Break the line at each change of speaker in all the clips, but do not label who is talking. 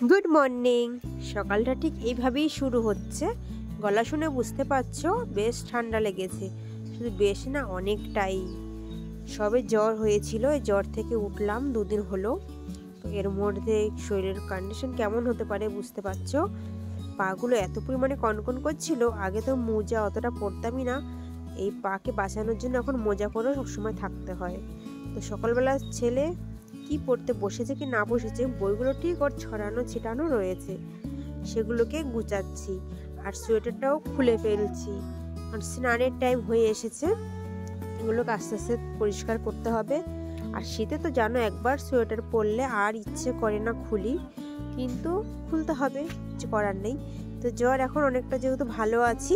Good morning. সকালটা ঠিক এইভাবেই শুরু হচ্ছে। গলা শুনে বুঝতে পারছো বেশ ঠান্ডা লেগেছে, শুধু বেশ না অনেকটাই। সবে জ্বর হয়েছিল, এই জ্বর থেকে উঠলাম 2 দিন হলো। তো এর মধ্যে শরীরের কন্ডিশন কেমন হতে পারে বুঝতে পারছো। পাগুলো এত পরিমাণে কনকন করছিল, আগে তো মোজা অতটা পরতামই না, এই পাকে বাঁচানোর জন্য এখন মোজা পরেও সবসময় থাকতে হয়। তো সকালবেলা ছেলে কি পড়তে বসেছে কি না বসেছে, বইগুলো ঠিক ওর ছড়ানো ছিটানো রয়েছে, সেগুলোকে গুছাচ্ছি। আর সোয়েটারটাও খুলে ফেলছি, কারণ স্নানের টাইম হয়ে এসেছে। এগুলোকে আস্তে আস্তে পরিষ্কার করতে হবে। আর শীতে তো জানো, একবার সোয়েটার পরলে আর ইচ্ছে করে না খুলি, কিন্তু খুলতে হবে, কিছু করার নেই। তো জ্বর এখন অনেকটা যেহেতু ভালো আছি,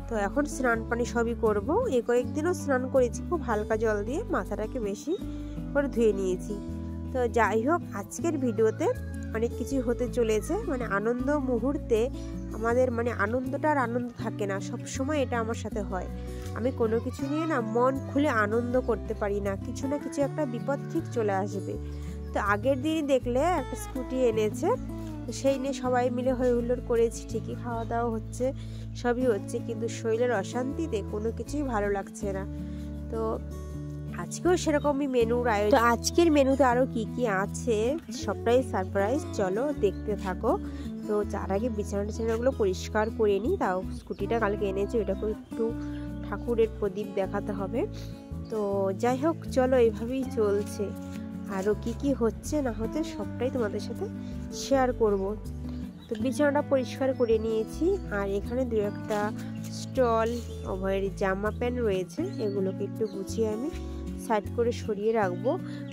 তো এখন স্নান পানি সবই করব। এই কয়েকদিনও স্নান করেছি খুব হালকা জল দিয়ে, মাথাটাকে বেশি করে ধুয়ে নিয়েছি। তো যাই হোক, আজকের ভিডিওতে অনেক কিছু হতে চলেছে। আনন্দ মুহূর্তে আমাদের আনন্দটা আর আনন্দ থাকে না, সব সময় এটা আমার সাথে হয়। আমি কোনো কিছু নিয়ে না মন খুলে আনন্দ করতে পারি না, কিছু না কিছু একটা বিপদ ঠিক চলে আসবে। তো আগের দিনই দেখলে একটা স্কুটি এনেছে, সেই নিয়ে সবাই মিলে হই হুল্লোড় করেছি, ঠিকই খাওয়া দাওয়া হচ্ছে, সবই হচ্ছে, কিন্তু শরীরের অশান্তিতে কোনো কিছুই ভালো লাগছে না। তো আজকেও সেরকমই মেনুর আয়োজন। তো আজকের মেনুতে আরও কি কি আছে সবটাই সারপ্রাইজ, চলো দেখতে থাকো। তো যার আগে বিছানাগুলো পরিষ্কার করে নিই। তাও স্কুটিটা কালকে এনেছে, ওটাকে একটু ঠাকুরের প্রদীপ দেখাতে হবে। তো যাই হোক, চলো এইভাবেই চলছে। আরও কি কি হচ্ছে না হচ্ছে সবটাই তোমাদের সাথে শেয়ার করব। তো বিছানাটা পরিষ্কার করে নিয়েছি, আর এখানে 2-1টা স্টল, অভয়ের জামা প্যান্ট রয়েছে, এগুলোকে একটু গুছিয়ে আমি সাইড করে সরিয়ে রাখবো।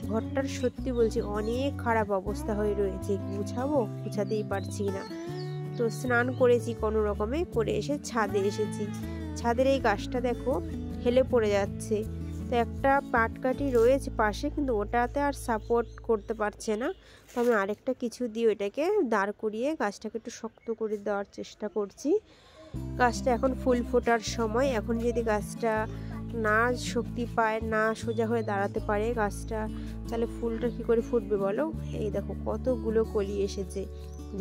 ঘরটার সত্যি বলছি অনেক খারাপ অবস্থা হয়ে রয়েছে, গুছাতেই পারছি না। তো স্নান করেছি কোনো রকমে, করে এসে ছাদে এসেছি। ছাদের এই গাছটা দেখো হেলে পড়ে যাচ্ছে। তো একটা পাটকাঠি রয়েছে পাশে, কিন্তু ওটাতে আর সাপোর্ট করতে পারছে না। তো আমি আরেকটা কিছু দিয়ে ওটাকে দাঁড় করিয়ে গাছটাকে একটু শক্ত করে দেওয়ার চেষ্টা করছি। গাছটা এখন ফুল ফোটার সময়, এখন যদি গাছটা না শক্তি পায়, না সোজা হয়ে দাঁড়াতে পারে গাছটা, তাহলে ফুলটা কি করে ফুটবে বলো। এই দেখো কতগুলো কলি এসেছে,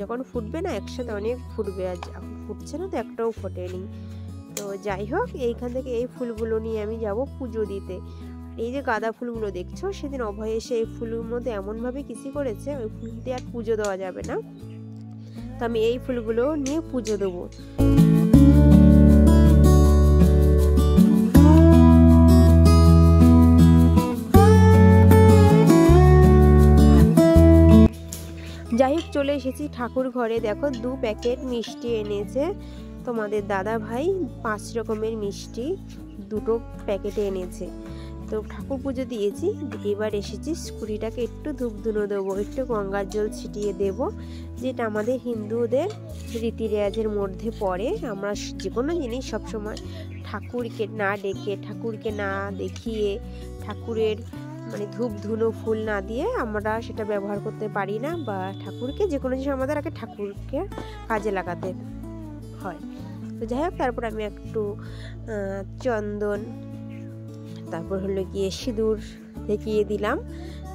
যখন ফুটবে না একসাথে অনেক ফুটবে, আর এখন ফুটছে না তো একটাও ফোটেনি। তো যাই হোক, এইখান থেকে এই ফুলগুলো নিয়ে আমি যাব পুজো দিতে। এই যে গাঁদা ফুলগুলো দেখছো, সেদিন অভয় এসে এই ফুলের মধ্যে এমনভাবে কিসি করেছে, ওই ফুল দিয়ে আর পুজো দেওয়া যাবে না। তো আমি এই ফুলগুলো নিয়ে পুজো দেবো। যাই হোক, চলে এসেছি ঠাকুর ঘরে। দেখো 2 প্যাকেট মিষ্টি এনেছে তোমাদের দাদা ভাই, 5 রকমের মিষ্টি 2টো প্যাকেটে এনেছে। তো ঠাকুর পুজো দিয়েছি, এবার এসেছি স্কুটিটাকে একটু ধূপ ধুনো দেবো, একটু গঙ্গার জল ছিটিয়ে দেব, যেটা আমাদের হিন্দুদের রীতি রেওয়াজের মধ্যে পড়ে। আমরা যে কোনো জিনিস সবসময় ঠাকুরকে না ডেকে, ঠাকুরকে না দেখিয়ে, ঠাকুরের ধূপ ধুনো ফুল না দিয়ে আমরা সেটা ব্যবহার করতে পারি না। বা ঠাকুরকে যে কোনো জিনিস আমাদের আগে ঠাকুরকে কাজে লাগাতে হয়। তো যাই হোক, তারপর আমি একটু চন্দন, তারপর হলো গিয়ে সিঁদুর দেখিয়ে দিলাম।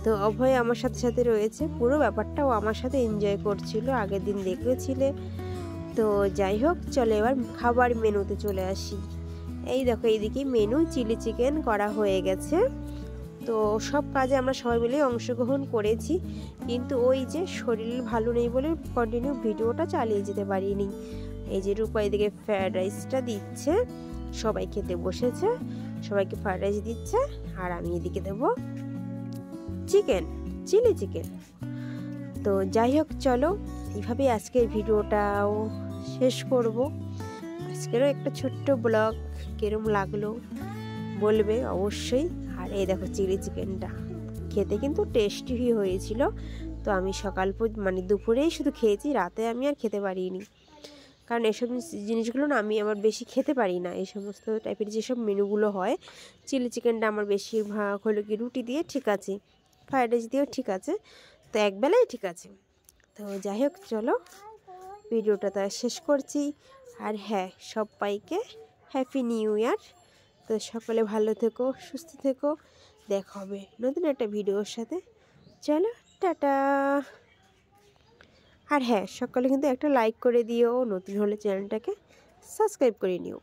তো অভয় আমার সাথে সাথে রয়েছে, পুরো ব্যাপারটাও আমার সাথে এনজয় করছিল, আগের দিন দেখেছিলে। তো যাই হোক, চলো এবার খাবার মেনুতে চলে আসি। এই দেখো, এইদিকে মেনু চিলি চিকেন করা হয়ে গেছে। তো সব কাজে আমরা সবাই মিলে অংশগ্রহণ করেছি, কিন্তু ওই যে শরীর ভালো নেই বলে কন্টিনিউ ভিডিওটা চালিয়ে যেতে পারিনি। এই যে রূপা এদিকে ফ্রায়েড রাইসটা দিচ্ছে, সবাই খেতে বসেছে, সবাইকে ফ্রায়েড রাইস দিচ্ছে, আর আমি এদিকে দেবো চিলি চিকেন। তো যাই হোক, চলো এইভাবে আজকের ভিডিওটাও শেষ করব। আজকেরও একটা ছোট্ট ব্লগ, কিরম লাগলো বলবে অবশ্যই। আর এই দেখো চিলি চিকেনটা খেতে কিন্তু টেস্টি হয়েছিল। তো আমি দুপুরেই শুধু খেয়েছি, রাতে আমি আর খেতে পারিনি, কারণ এসব জিনিসগুলো না আমি আবার বেশি খেতে পারি না। এই সমস্ত টাইপের যেসব মেনুগুলো হয়, চিলি চিকেনটা আমার বেশিরভাগ হলো কি রুটি দিয়ে ঠিক আছে, ফ্রায়েড রাইস দিয়েও ঠিক আছে, তো একবেলাই ঠিক আছে। তো যাই হোক, চলো ভিডিওটা তার শেষ করছি। আর হ্যাঁ, সবাইকে হ্যাপি নিউ ইয়ার। তো সকলে ভালো থেকো, সুস্থ থেকো, দেখা হবে নতুন একটা ভিডিওর সাথে। চলো টাটা। আর হ্যাঁ, সকালে কিন্তু একটা লাইক করে দিও, নতুন হলে চ্যানেলটাকে সাবস্ক্রাইব করে নিও।